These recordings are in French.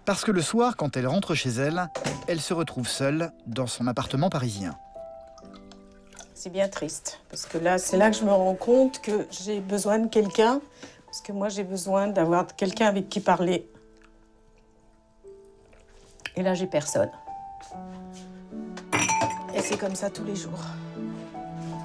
Parce que le soir, quand elle rentre chez elle, elle se retrouve seule dans son appartement parisien. C'est bien triste, parce que là, c'est là que je me rends compte que j'ai besoin de quelqu'un, parce que moi, j'ai besoin d'avoir quelqu'un avec qui parler. Et là, j'ai personne. Et c'est comme ça tous les jours.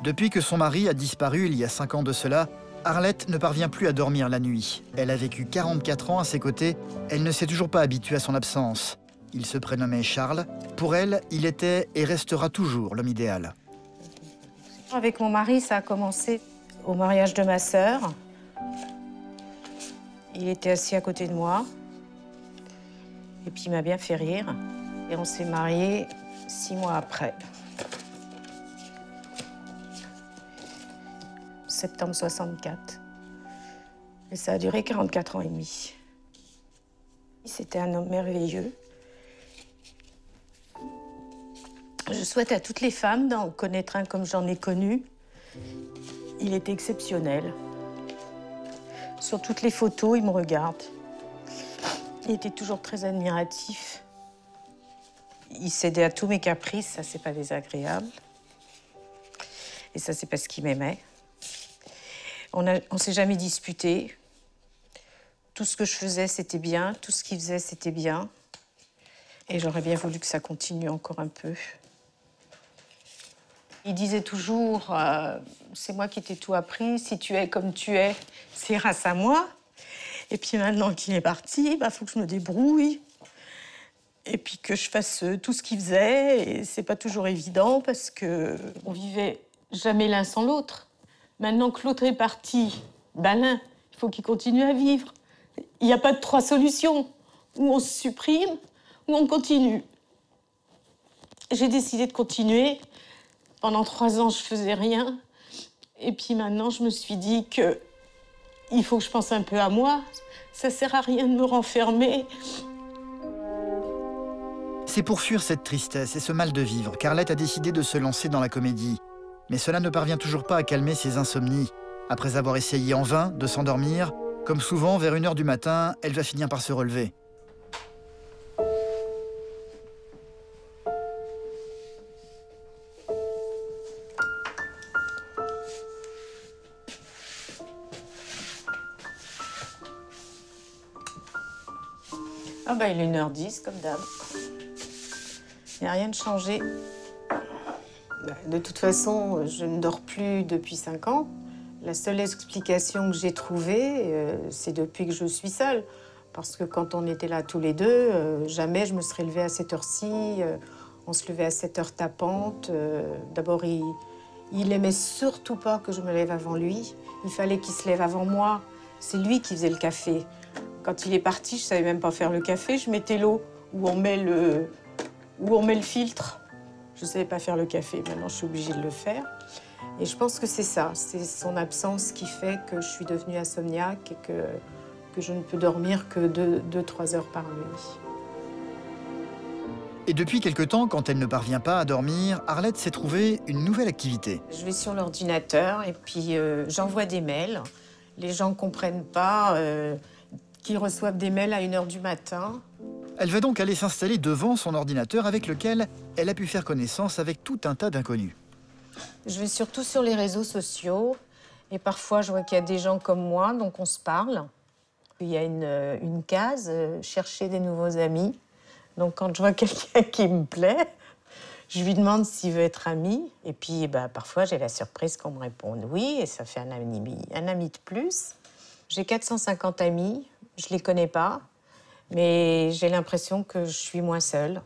Depuis que son mari a disparu il y a 5 ans de cela, Arlette ne parvient plus à dormir la nuit. Elle a vécu 44 ans à ses côtés. Elle ne s'est toujours pas habituée à son absence. Il se prénommait Charles. Pour elle, il était et restera toujours l'homme idéal. Avec mon mari, ça a commencé au mariage de ma sœur. Il était assis à côté de moi. Et puis il m'a bien fait rire. Et on s'est mariés 6 mois après. Septembre 64. Et ça a duré 44 ans et demi. C'était un homme merveilleux. Je souhaite à toutes les femmes d'en connaître un comme j'en ai connu. Il était exceptionnel. Sur toutes les photos, il me regarde. Il était toujours très admiratif. Il cédait à tous mes caprices, ça, c'est pas désagréable. Et ça, c'est parce qu'il m'aimait. On s'est jamais disputé. Tout ce que je faisais, c'était bien. Tout ce qu'il faisait, c'était bien. Et j'aurais bien voulu que ça continue encore un peu. Il disait toujours, c'est moi qui t'ai tout appris. Si tu es comme tu es, c'est grâce à moi. Et puis maintenant qu'il est parti, faut que je me débrouille. Et puis que je fasse tout ce qu'il faisait. Et c'est pas toujours évident parce qu'on vivait jamais l'un sans l'autre. Maintenant que l'autre est parti, l'un, il faut qu'il continue à vivre. Il n'y a pas de 3 solutions. Ou on se supprime, ou on continue. J'ai décidé de continuer. Pendant 3 ans, je faisais rien. Et puis maintenant, je me suis dit que il faut que je pense un peu à moi. Ça sert à rien de me renfermer. C'est pour fuir cette tristesse et ce mal de vivre qu'Arlette a décidé de se lancer dans la comédie. Mais cela ne parvient toujours pas à calmer ses insomnies. Après avoir essayé en vain de s'endormir, comme souvent, vers 1 h du matin, elle va finir par se relever. Il est 1h10, comme d'hab. Il n'y a rien de changé. De toute façon, je ne dors plus depuis 5 ans. La seule explication que j'ai trouvée, c'est depuis que je suis seule. Parce que quand on était là tous les deux, jamais je me serais levée à cette heure-ci. On se levait à cette heure tapante. D'abord, il aimait surtout pas que je me lève avant lui. Il fallait qu'il se lève avant moi. C'est lui qui faisait le café. Quand il est parti, je savais même pas faire le café. Je mettais l'eau où on met le filtre. Je savais pas faire le café. Maintenant, je suis obligée de le faire. Et je pense que c'est ça. C'est son absence qui fait que je suis devenue insomniaque et que je ne peux dormir que 2-3 heures par nuit. Et depuis quelque temps, quand elle ne parvient pas à dormir, Arlette s'est trouvée une nouvelle activité. Je vais sur l'ordinateur et puis j'envoie des mails. Les gens ne comprennent pas qu'ils reçoivent des mails à 1 h du matin. Elle va donc aller s'installer devant son ordinateur avec lequel elle a pu faire connaissance avec tout un tas d'inconnus. Je vais surtout sur les réseaux sociaux et parfois je vois qu'il y a des gens comme moi, donc on se parle. Il y a une case, chercher des nouveaux amis. Donc quand je vois quelqu'un qui me plaît, je lui demande s'il veut être ami. Et puis parfois j'ai la surprise qu'on me réponde oui et ça fait un ami de plus. J'ai 450 amis, je les connais pas, mais j'ai l'impression que je suis moins seule.